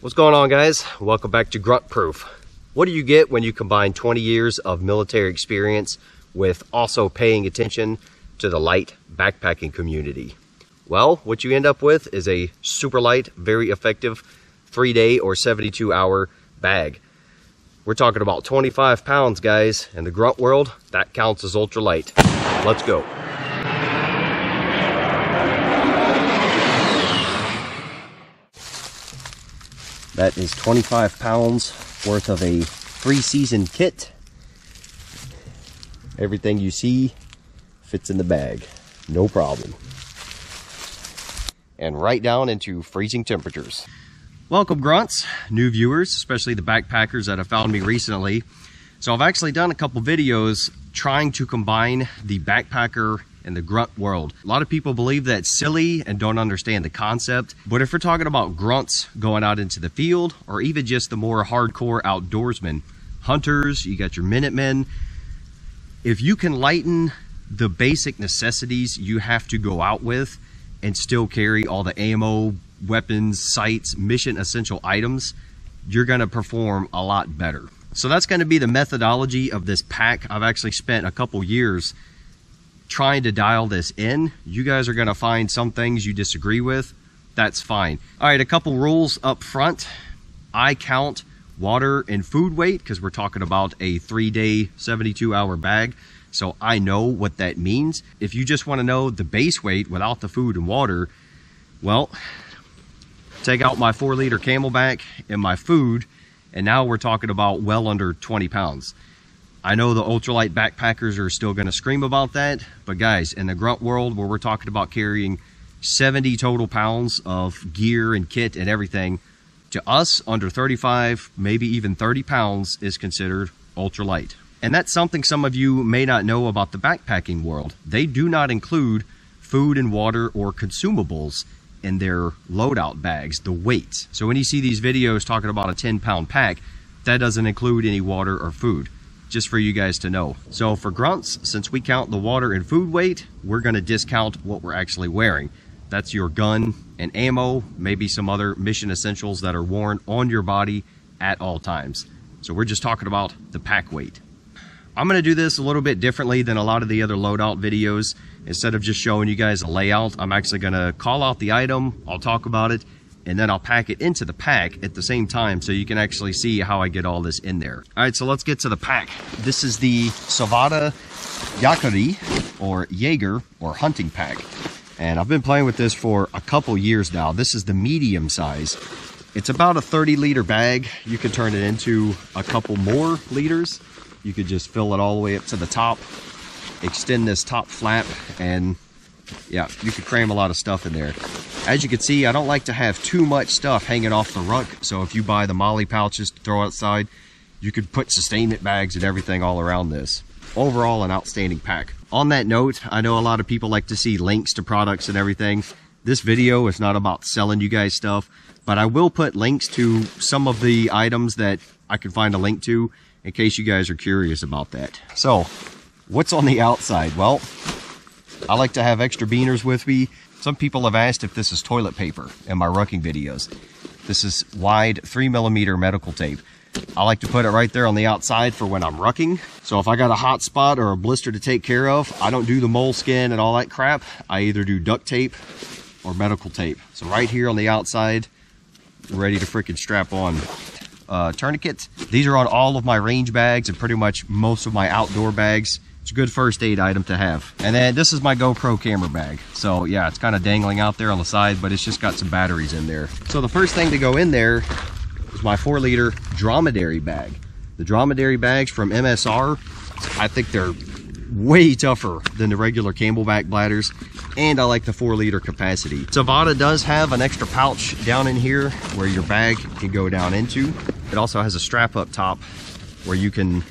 What's going on, guys? Welcome back to Grunt Proof. What do you get when you combine 20 years of military experience with also paying attention to the light backpacking community? Well, what you end up with is a super light, very effective 3-day or 72-hour bag. We're talking about 25 pounds, guys. In the grunt world, that counts as ultralight. Let's go. That is 25 pounds worth of a 3-season kit. Everything you see fits in the bag, no problem. And right down into freezing temperatures. Welcome, grunts, new viewers, especially the backpackers that have found me recently. So I've actually done a couple videos trying to combine the backpacker and the grunt world. A lot of people believe that's silly and don't understand the concept, but if we're talking about grunts going out into the field, or even just the more hardcore outdoorsmen, hunters, you got your Minutemen, if you can lighten the basic necessities you have to go out with and still carry all the ammo, weapons, sights, mission essential items, you're gonna perform a lot better. So that's gonna be the methodology of this pack. I've actually spent a couple years trying to dial this in. You guys are gonna find some things you disagree with. That's fine. All right, a couple rules up front. I count water and food weight because we're talking about a 3-day, 72-hour bag. So I know what that means. If you just want to know the base weight without the food and water, well, take out my 4-liter Camelback and my food, and now we're talking about well under 20 pounds. I know the ultralight backpackers are still going to scream about that, but guys, in the grunt world where we're talking about carrying 70 total pounds of gear and kit and everything, to us, under 35, maybe even 30 pounds is considered ultralight. And that's something some of you may not know about the backpacking world. They do not include food and water or consumables in their loadout bags, the weights. So when you see these videos talking about a 10-pound pack, that doesn't include any water or food, just for you guys to know. So for grunts, since we count the water and food weight, we're gonna discount what we're actually wearing. That's your gun and ammo, maybe some other mission essentials that are worn on your body at all times. So we're just talking about the pack weight. I'm gonna do this a little bit differently than a lot of the other loadout videos. Instead of just showing you guys a layout, I'm actually gonna call out the item, I'll talk about it, and then I'll pack it into the pack at the same time so you can actually see how I get all this in there. All right, so let's get to the pack. This is the Savada Yakari, or Jaeger, or hunting pack. And I've been playing with this for a couple years now. This is the medium size. It's about a 30-liter bag. You could turn it into a couple more liters. You could just fill it all the way up to the top, extend this top flap, and yeah, you could cram a lot of stuff in there. As you can see, I don't like to have too much stuff hanging off the ruck, so if you buy the molly pouches to throw outside, you could put sustainment bags and everything all around this. Overall, an outstanding pack. On that note, I know a lot of people like to see links to products and everything. This video is not about selling you guys stuff, but I will put links to some of the items that I can find a link to in case you guys are curious about that. So, what's on the outside? Well, I like to have extra beaners with me. Some people have asked if this is toilet paper in my rucking videos. This is wide 3mm medical tape. I like to put it right there on the outside for when I'm rucking. So if I got a hot spot or a blister to take care of, I don't do the moleskin and all that crap. I either do duct tape or medical tape. So right here on the outside, ready to freaking strap on tourniquets. These are on all of my range bags and pretty much most of my outdoor bags. It's a good first aid item to have. And then this is my GoPro camera bag. So yeah, it's kind of dangling out there on the side, but it's just got some batteries in there. So the first thing to go in there is my 4-liter dromedary bag. The dromedary bags from MSR, I think they're way tougher than the regular Camelback bladders, and I like the 4-liter capacity. Savada does have an extra pouch down in here where your bag can go down into. It also has a strap up top where you can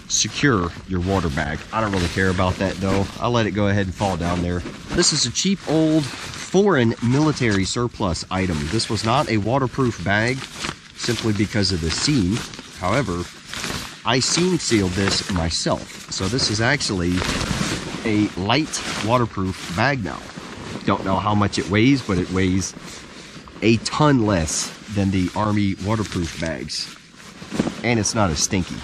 secure your water bag. I don't really care about that though. I'll let it go ahead and fall down there. This is a cheap old foreign military surplus item. This was not a waterproof bag simply because of the seam. However, I seam sealed this myself. So this is actually a light waterproof bag now. Don't know how much it weighs, but it weighs a ton less than the Army waterproof bags. And it's not as stinky.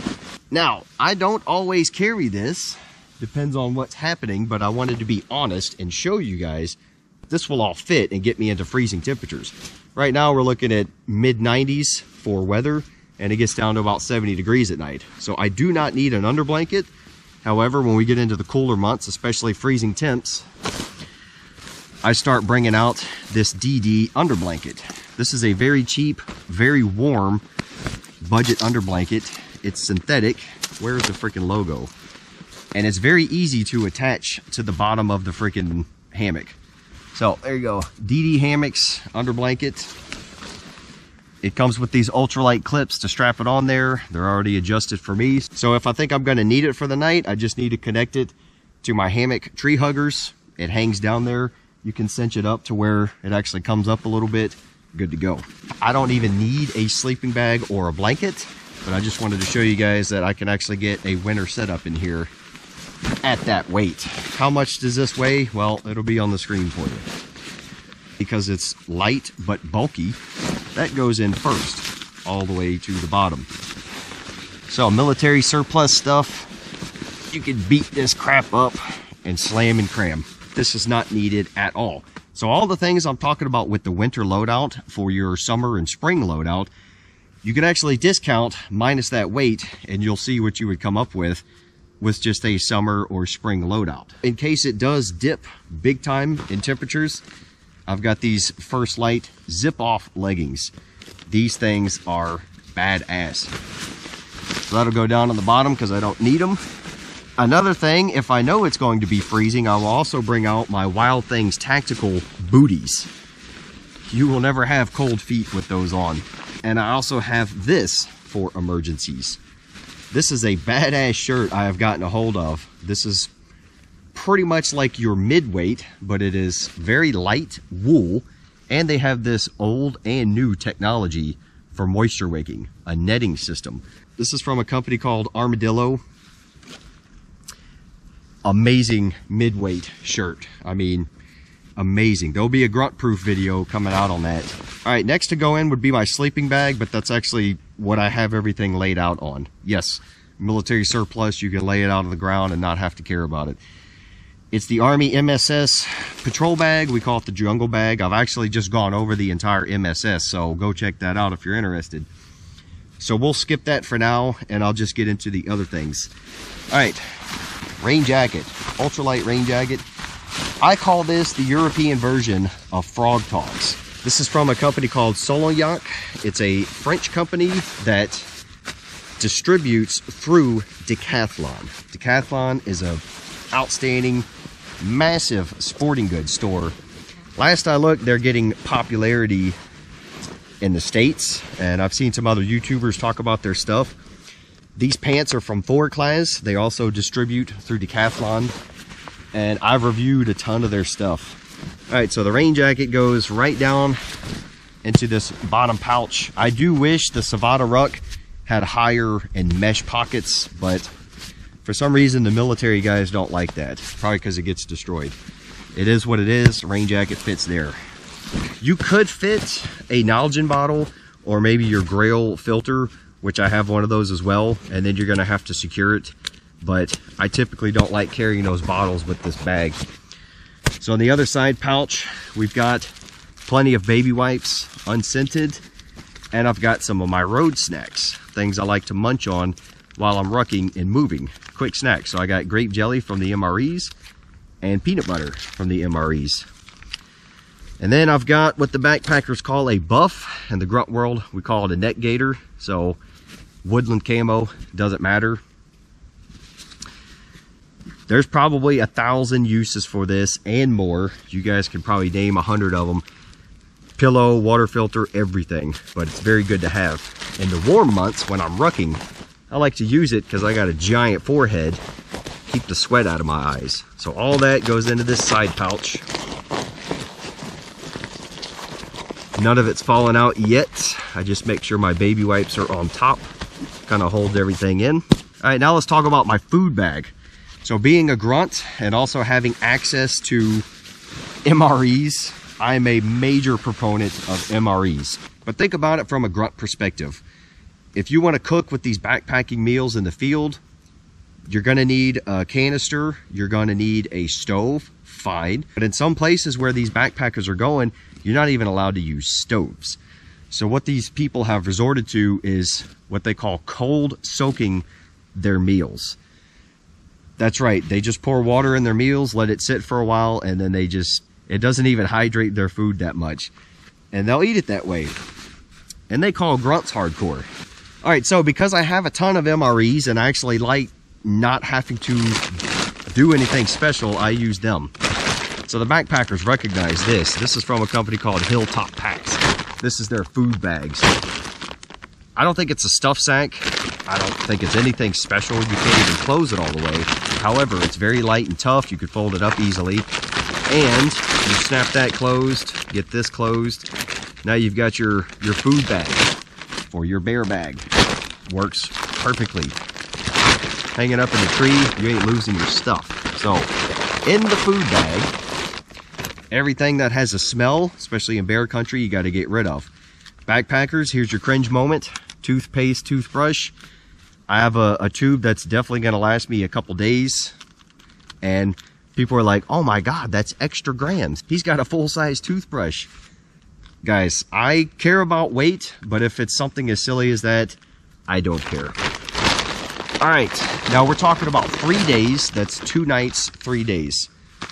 Now, I don't always carry this. Depends on what's happening, but I wanted to be honest and show you guys this will all fit and get me into freezing temperatures. Right now we're looking at mid 90s for weather, and it gets down to about 70 degrees at night. So I do not need an under blanket. However, when we get into the cooler months, especially freezing temps, I start bringing out this DD under blanket. This is a very cheap, very warm budget under blanket. It's synthetic. Where's the freaking logo? And it's very easy to attach to the bottom of the freaking hammock. So there you go, DD Hammocks under blanket. It comes with these ultralight clips to strap it on there. They're already adjusted for me. So if I think I'm gonna need it for the night, I just need to connect it to my hammock tree huggers. It hangs down there. You can cinch it up to where it actually comes up a little bit. Good to go. I don't even need a sleeping bag or a blanket, but I just wanted to show you guys that I can actually get a winter setup in here at that weight. How much does this weigh? Well, it'll be on the screen for you. Because it's light but bulky, that goes in first, all the way to the bottom. So military surplus stuff, you can beat this crap up and slam and cram. This is not needed at all. So all the things I'm talking about with the winter loadout for your summer and spring loadout, you can actually discount minus that weight, and you'll see what you would come up with just a summer or spring loadout. In case it does dip big time in temperatures, I've got these First Light zip-off leggings. These things are badass. So that'll go down on the bottom because I don't need them. Another thing, if I know it's going to be freezing, I will also bring out my Wild Things tactical booties. You will never have cold feet with those on. And I also have this for emergencies. This is a badass shirt I have gotten a hold of. This is pretty much like your mid-weight, but it is very light wool, and they have this old and new technology for moisture wicking, a netting system. This is from a company called Armadillo. Amazing mid-weight shirt. I mean, amazing. There'll be a grunt proof video coming out on that. All right, next to go in would be my sleeping bag, but that's actually what I have everything laid out on. Yes, military surplus, you can lay it out on the ground and not have to care about it. It's the Army MSS patrol bag. We call it the jungle bag. I've actually just gone over the entire MSS, so go check that out if you're interested. So we'll skip that for now, and I'll just get into the other things. All right, rain jacket, ultralight rain jacket. I call this the European version of Frog Togs. This is from a company called Solognac. It's a French company that distributes through Decathlon. Decathlon is a outstanding, massive sporting goods store. Last I looked, they're getting popularity in the States, and I've seen some other YouTubers talk about their stuff. These pants are from Thor Class. They also distribute through Decathlon, and I've reviewed a ton of their stuff. All right, so the rain jacket goes right down into this bottom pouch. I do wish the Savata Ruck had higher and mesh pockets, but for some reason the military guys don't like that. Probably because it gets destroyed. It is what it is. Rain jacket fits there. You could fit a Nalgene bottle or maybe your Grail filter, which I have one of those as well, and then you're gonna have to secure it. But I typically don't like carrying those bottles with this bag. So on the other side pouch, we've got plenty of baby wipes, unscented, and I've got some of my road snacks, things I like to munch on while I'm rucking and moving. Quick snacks. So I got grape jelly from the MREs and peanut butter from the MREs. And then I've got what the backpackers call a buff. In the grunt world, we call it a neck gaiter. So woodland camo, doesn't matter. There's probably 1,000 uses for this and more. You guys can probably name 100 of them. Pillow, water filter, everything. But it's very good to have. In the warm months when I'm rucking, I like to use it because I got a giant forehead. Keep the sweat out of my eyes. So all that goes into this side pouch. None of it's fallen out yet. I just make sure my baby wipes are on top. Kind of holds everything in. All right, now let's talk about my food bag. So being a grunt and also having access to MREs, I'm a major proponent of MREs. But think about it from a grunt perspective. If you want to cook with these backpacking meals in the field, you're going to need a canister, you're going to need a stove, fine. But in some places where these backpackers are going, you're not even allowed to use stoves. So what these people have resorted to is what they call cold soaking their meals. That's right, they just pour water in their meals, let it sit for a while, and then it doesn't even hydrate their food that much. And they'll eat it that way. And they call grunts hardcore. All right, so because I have a ton of MREs and I actually like not having to do anything special, I use them. So the backpackers recognize this. This is from a company called Hilltop Packs. This is their food bags. I don't think it's a stuff sack. I don't think it's anything special. You can't even close it all the way. However, it's very light and tough. You could fold it up easily. And you snap that closed, get this closed. Now you've got your food bag or your bear bag. Works perfectly. Hanging up in the tree, you ain't losing your stuff. So, in the food bag, everything that has a smell, especially in bear country, you got to get rid of. Backpackers, here's your cringe moment. Toothpaste, toothbrush. I have a tube that's definitely going to last me a couple days. And people are like, oh my God, that's extra grams. He's got a full-size toothbrush. Guys, I care about weight, but if it's something as silly as that, I don't care. All right, now we're talking about 3 days. That's 2 nights, 3 days.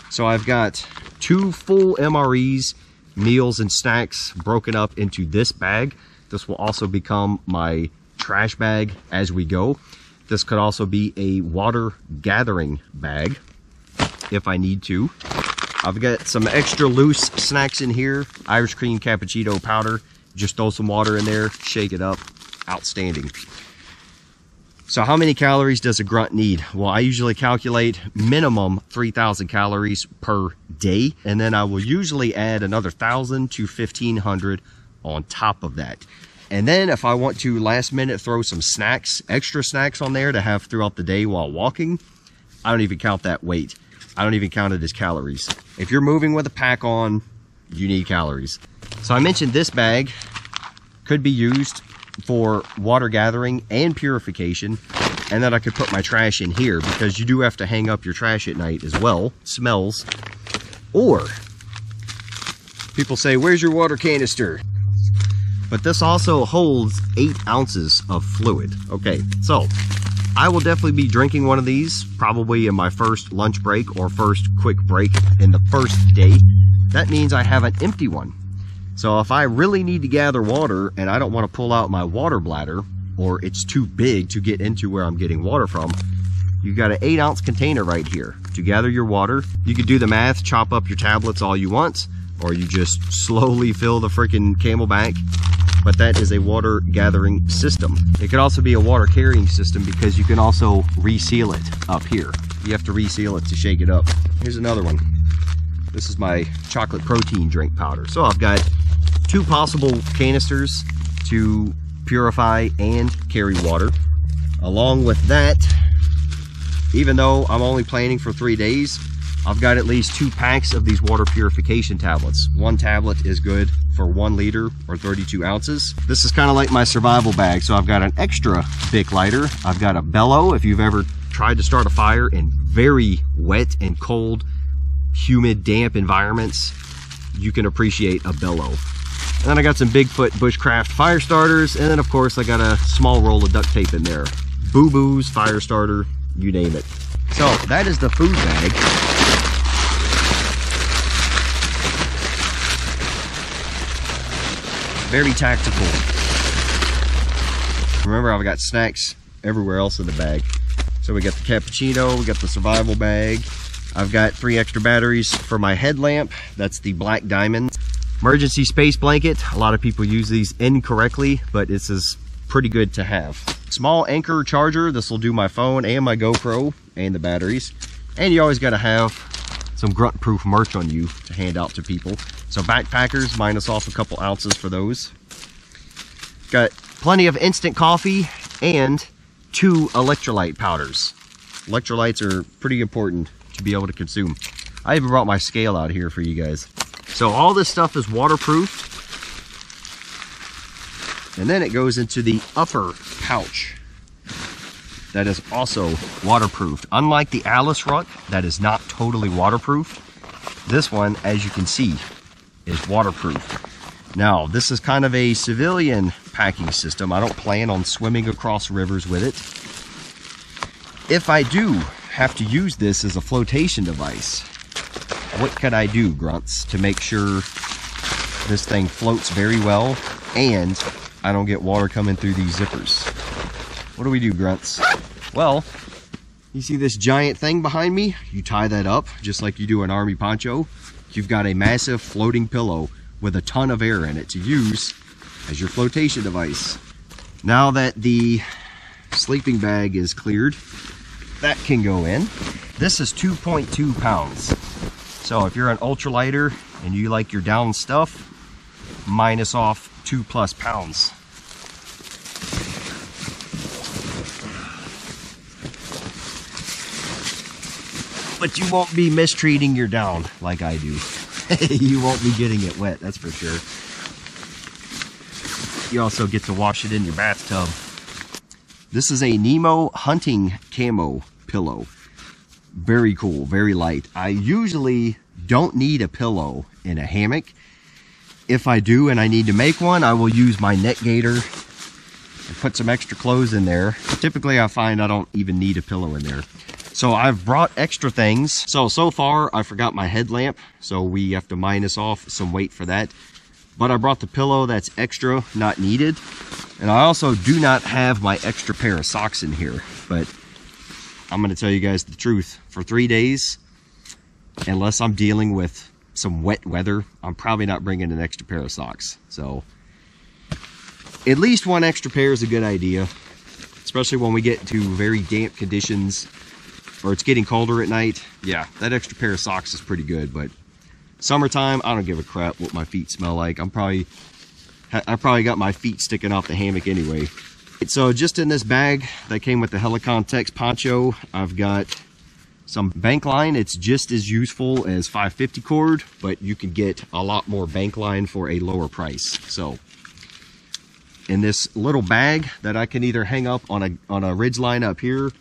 So I've got 2 full MREs, meals and snacks broken up into this bag. This will also become my trash bag as we go. This could also be a water gathering bag if I need to. I've got some extra loose snacks in here. Irish cream cappuccino powder. Just throw some water in there, shake it up. Outstanding. So how many calories does a grunt need? Well, I usually calculate minimum 3,000 calories per day, and then I will usually add another 1,000 to 1,500 on top of that. And then if I want to last minute throw some snacks, extra snacks on there to have throughout the day while walking, I don't even count that weight. I don't even count it as calories. If you're moving with a pack on, you need calories. So I mentioned this bag could be used for water gathering and purification, and then I could put my trash in here because you do have to hang up your trash at night as well. Smells. Or people say, where's your water canister? But this also holds 8 ounces of fluid. Okay, so I will definitely be drinking one of these probably in my first lunch break or first quick break in the first day. That means I have an empty one. So if I really need to gather water and I don't want to pull out my water bladder, or it's too big to get into where I'm getting water from, you've got an 8-ounce container right here to gather your water. You could do the math, chop up your tablets all you want, or you just slowly fill the freaking Camelback. But that is a water gathering system. It could also be a water carrying system because you can also reseal it up here. You have to reseal it to shake it up. Here's another one. This is my chocolate protein drink powder. So I've got 2 possible canisters to purify and carry water. Along with that, even though I'm only planning for 3 days, I've got at least 2 packs of these water purification tablets. 1 tablet is good for 1 liter or 32 ounces. This is kind of like my survival bag. So I've got an extra Bic lighter. I've got a bellow. If you've ever tried to start a fire in very wet and cold, humid, damp environments, you can appreciate a bellow. And then I got some Bigfoot Bushcraft fire starters, and then of course I got a small roll of duct tape in there. Boo-boos, fire starter, you name it. So that is the food bag. Very tactical. Remember, I've got snacks everywhere else in the bag. So we got the cappuccino, we got the survival bag. I've got 3 extra batteries for my headlamp. That's the Black Diamond. Emergency space blanket. A lot of people use these incorrectly, but this is pretty good to have. Small Anchor charger. This will do my phone and my GoPro and the batteries. And you always got to have some grunt proof merch on you to hand out to people. So backpackers, minus off a couple ounces for those. Got plenty of instant coffee and 2 electrolyte powders. Electrolytes are pretty important to be able to consume. I even brought my scale out here for you guys. So all this stuff is waterproof. And then it goes into the upper pouch that is also waterproofed. Unlike the Alice ruck that is not totally waterproof, this one, as you can see, is waterproof. Now, this is kind of a civilian packing system. I don't plan on swimming across rivers with it. If I do have to use this as a flotation device, what could I do, Grunts, to make sure this thing floats very well and I don't get water coming through these zippers? What do we do, Grunts? Well, you see this giant thing behind me? You tie that up just like you do an army poncho. You've got a massive floating pillow with a ton of air in it to use as your flotation device. Now that the sleeping bag is cleared, that can go in. This is 2.2 pounds. So if you're an ultralighter and you like your down stuff, minus off 2+ pounds. But you won't be mistreating your down like I do. You won't be getting it wet, that's for sure. You also get to wash it in your bathtub. This is a Nemo hunting camo pillow. Very cool, very light. I usually don't need a pillow in a hammock. If I do and I need to make one, I will use my net gaiter and put some extra clothes in there. Typically I find I don't even need a pillow in there. So I've brought extra things. So far I forgot my headlamp, so we have to minus off some weight for that. But I brought the pillow that's extra, not needed. And I also do not have my extra pair of socks in here. But I'm gonna tell you guys the truth. For 3 days, unless I'm dealing with some wet weather, I'm probably not bringing an extra pair of socks. So at least one extra pair is a good idea, especially when we get to very damp conditions or it's getting colder at night. Yeah, that extra pair of socks is pretty good. But summertime, I don't give a crap what my feet smell like. I probably got my feet sticking off the hammock anyway. So just in this bag that came with the Helicon Tex poncho, I've got some bank line. It's just as useful as 550 cord, but you can get a lot more bank line for a lower price. So in this little bag that I can either hang up on a ridge line up here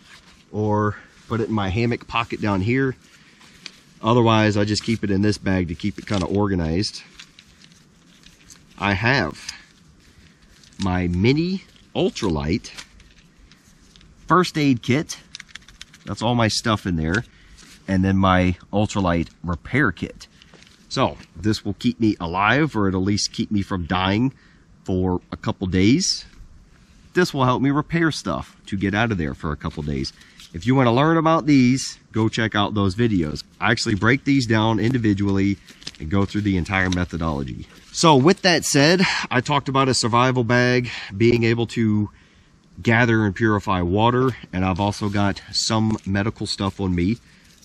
or put it in my hammock pocket down here. Otherwise, I just keep it in this bag to keep it kind of organized. I have my mini ultralight first aid kit. That's all my stuff in there. And then my ultralight repair kit. So this will keep me alive, or it'll at least keep me from dying for a couple days. This will help me repair stuff to get out of there for a couple days. If you want to learn about these, go check out those videos. I actually break these down individually and go through the entire methodology. So with that said, I talked about a survival bag, being able to gather and purify water, and I've also got some medical stuff on me.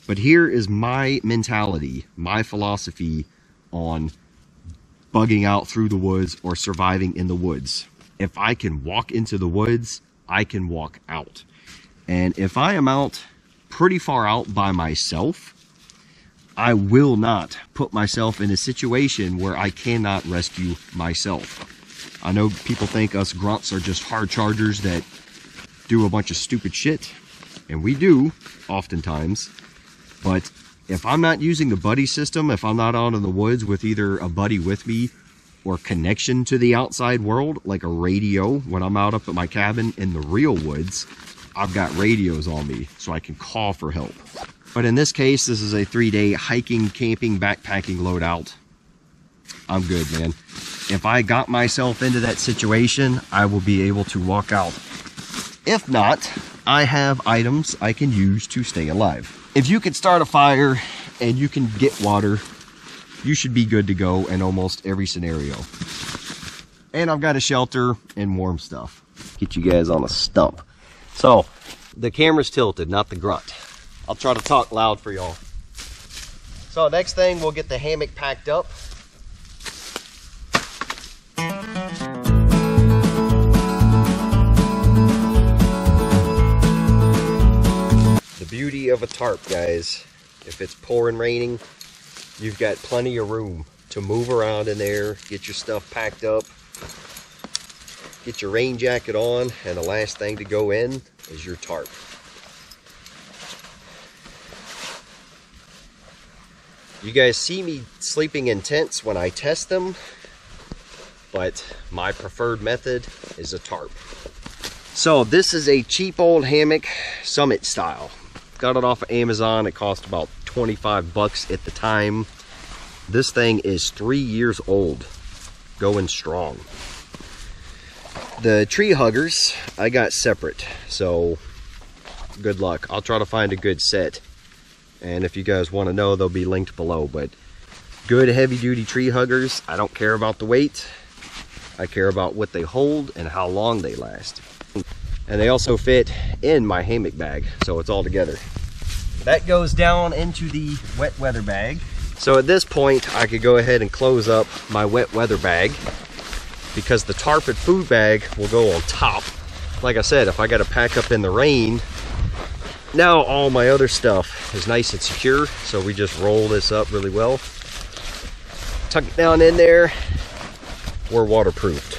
But here is my mentality, my philosophy on bugging out through the woods or surviving in the woods. If I can walk into the woods, I can walk out. And if I am out pretty far out by myself, I will not put myself in a situation where I cannot rescue myself. I know people think us grunts are just hard chargers that do a bunch of stupid shit, and we do oftentimes. But if I'm not using the buddy system, if I'm not out in the woods with either a buddy with me or connection to the outside world, like a radio, when I'm out up at my cabin in the real woods, I've got radios on me so I can call for help. But in this case, this is a 3-day hiking, camping, backpacking loadout. I'm good, man. If I got myself into that situation, I will be able to walk out. If not, I have items I can use to stay alive. If you can start a fire and you can get water, you should be good to go in almost every scenario. And I've got a shelter and warm stuff. Get you guys on a stump. So, the camera's tilted, not the grunt. I'll try to talk loud for y'all. So next thing, we'll get the hammock packed up. The beauty of a tarp, guys, if it's pouring raining, you've got plenty of room to move around in there, get your stuff packed up, get your rain jacket on, and the last thing to go in is your tarp. You guys see me sleeping in tents when I test them, but my preferred method is a tarp. So this is a cheap old hammock, Summit style. Got it off of Amazon. It cost about 25 bucks at the time. This thing is 3 years old, going strong. The tree huggers I got separate, so good luck. I'll try to find a good set, and if you guys want to know, they'll be linked below. But good heavy duty tree huggers, I don't care about the weight. I care about what they hold and how long they last. And they also fit in my hammock bag, so it's all together. That goes down into the wet weather bag. So at this point, I could go ahead and close up my wet weather bag, because the tarp and food bag will go on top. Like I said, if I gotta pack up in the rain, now all my other stuff is nice and secure, so we just roll this up really well. Tuck it down in there. We're waterproofed.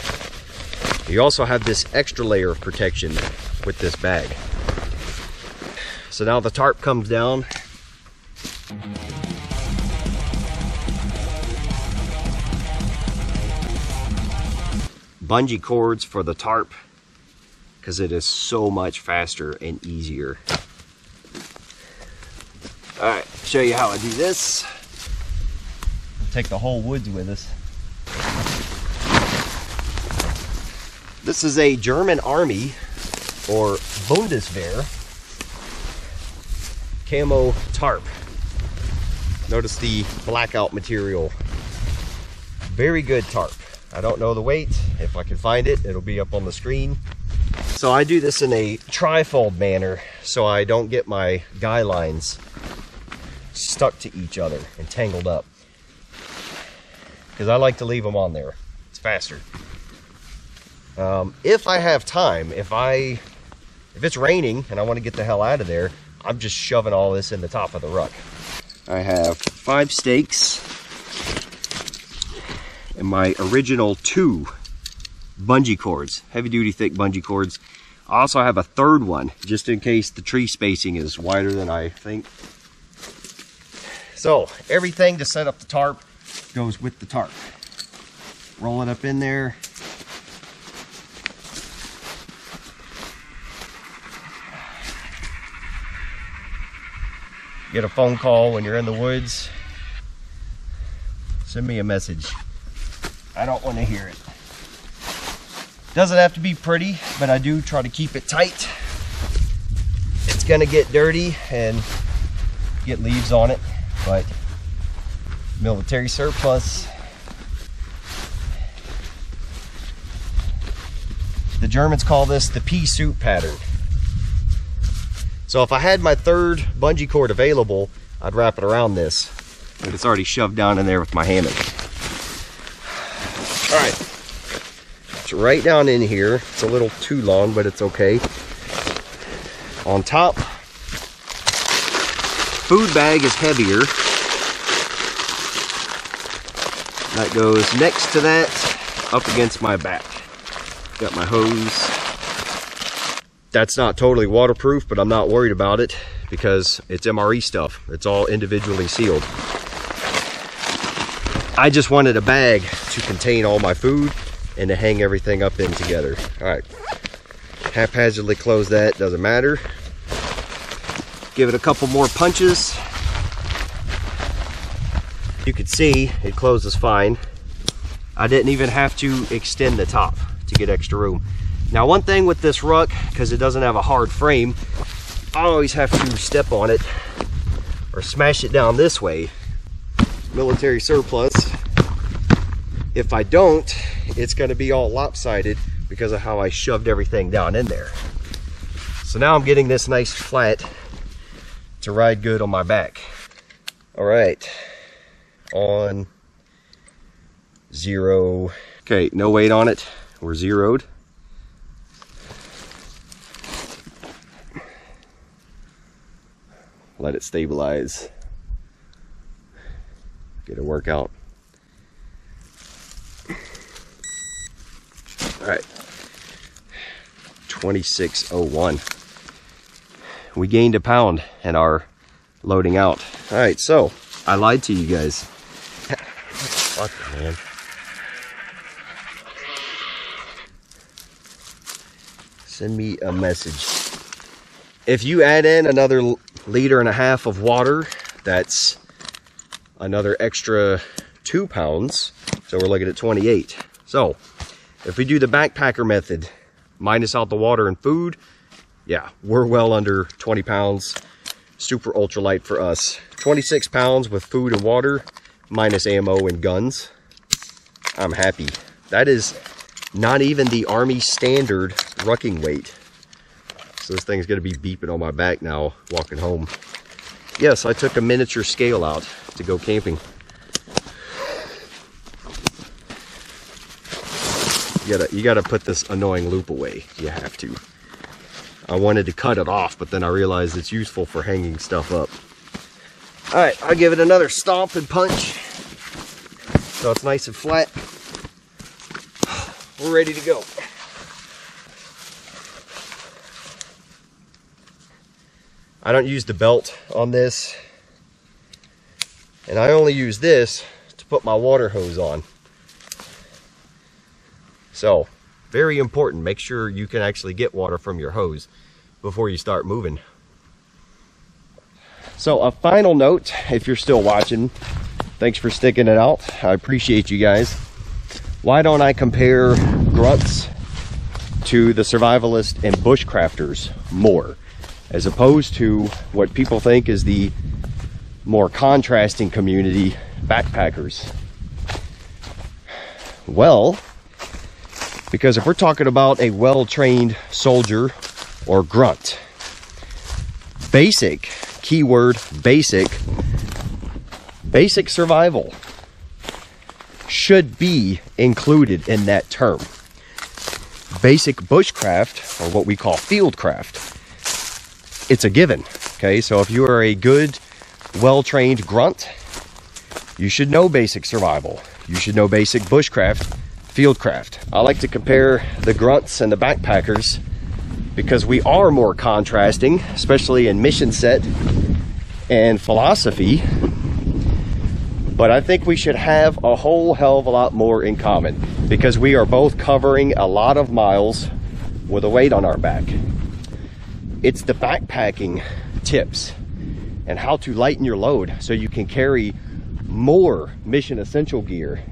You also have this extra layer of protection with this bag. So now the tarp comes down. Bungee cords for the tarp, because it is so much faster and easier. All right, show you how I do this. We'll take the whole woods with us. This is a German Army or Bundeswehr camo tarp. Notice the blackout material. Very good tarp. I don't know the weight. If I can find it, it'll be up on the screen. So I do this in a trifold manner so I don't get my guy lines stuck to each other and tangled up, because I like to leave them on there. It's faster. If I have time, if it's raining and I want to get the hell out of there, I'm just shoving all this in the top of the ruck. I have 5 stakes and my original 2 bungee cords, heavy duty thick bungee cords. I also have a third one just in case the tree spacing is wider than I think. So everything to set up the tarp goes with the tarp. Roll it up in there. Get a phone call when you're in the woods. Send me a message. I don't want to hear it. Doesn't have to be pretty, but I do try to keep it tight. It's gonna get dirty and get leaves on it, but military surplus. The Germans call this the pea soup pattern. So if I had my third bungee cord available, I'd wrap it around this, but it's already shoved down in there with my hammock. All right, it's right down in here. It's a little too long, but it's okay. On top, food bag is heavier. That goes next to that, up against my back. Got my hose. That's not totally waterproof, but I'm not worried about it because it's MRE stuff. It's all individually sealed. I just wanted a bag to contain all my food and to hang everything up in together. All right, haphazardly close that, doesn't matter. Give it a couple more punches. You can see it closes fine. I didn't even have to extend the top to get extra room. Now one thing with this ruck, because it doesn't have a hard frame, I always have to step on it or smash it down this way. Military surplus. If I don't, it's going to be all lopsided because of how I shoved everything down in there. So now I'm getting this nice flat to ride good on my back. All right, on 0. Okay, no weight on it. We're zeroed. Let it stabilize. Get a workout. All right, 2601. We gained a pound in our loading out. All right, so I lied to you guys. Fuck, man. Send me a message. If you add in another 1.5 liters of water, that's another extra 2 pounds. So we're looking at 28. So if we do the backpacker method, minus out the water and food, yeah, we're well under 20 pounds. Super ultralight for us. 26 pounds with food and water, minus ammo and guns. I'm happy. That is not even the Army standard rucking weight. So this thing's gonna be beeping on my back now, walking home. Yes, I took a miniature scale out to go camping. You gotta put this annoying loop away. You have to. I wanted to cut it off, but then I realized it's useful for hanging stuff up. All right, I'll give it another stomp and punch. So it's nice and flat. We're ready to go. I don't use the belt on this. And I only use this to put my water hose on. So, very important, make sure you can actually get water from your hose before you start moving. So a final note, if you're still watching, thanks for sticking it out. I appreciate you guys. Why don't I compare grunts to the survivalist and bushcrafters more, as opposed to what people think is the more contrasting community, backpackers? Well, because if we're talking about a well-trained soldier or grunt, basic, keyword basic survival should be included in that term. Basic bushcraft, or what we call fieldcraft, it's a given, okay? So if you are a good, well-trained grunt, you should know basic survival. You should know basic bushcraft, fieldcraft. I like to compare the grunts and the backpackers because we are more contrasting, especially in mission set and philosophy. But I think we should have a whole hell of a lot more in common because we are both covering a lot of miles with a weight on our back. It's the backpacking tips and how to lighten your load so you can carry more mission essential gear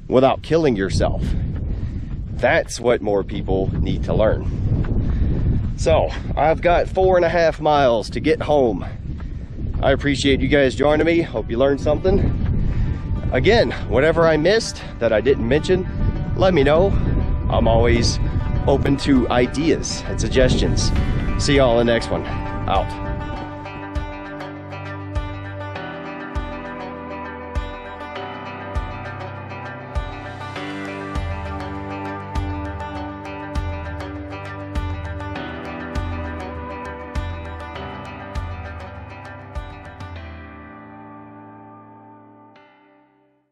without killing yourself. That's what more people need to learn. So I've got 4.5 miles to get home. I appreciate you guys joining me. Hope you learned something. Again, whatever I missed that I didn't mention, let me know. I'm always open to ideas and suggestions. See y'all in the next one. Out.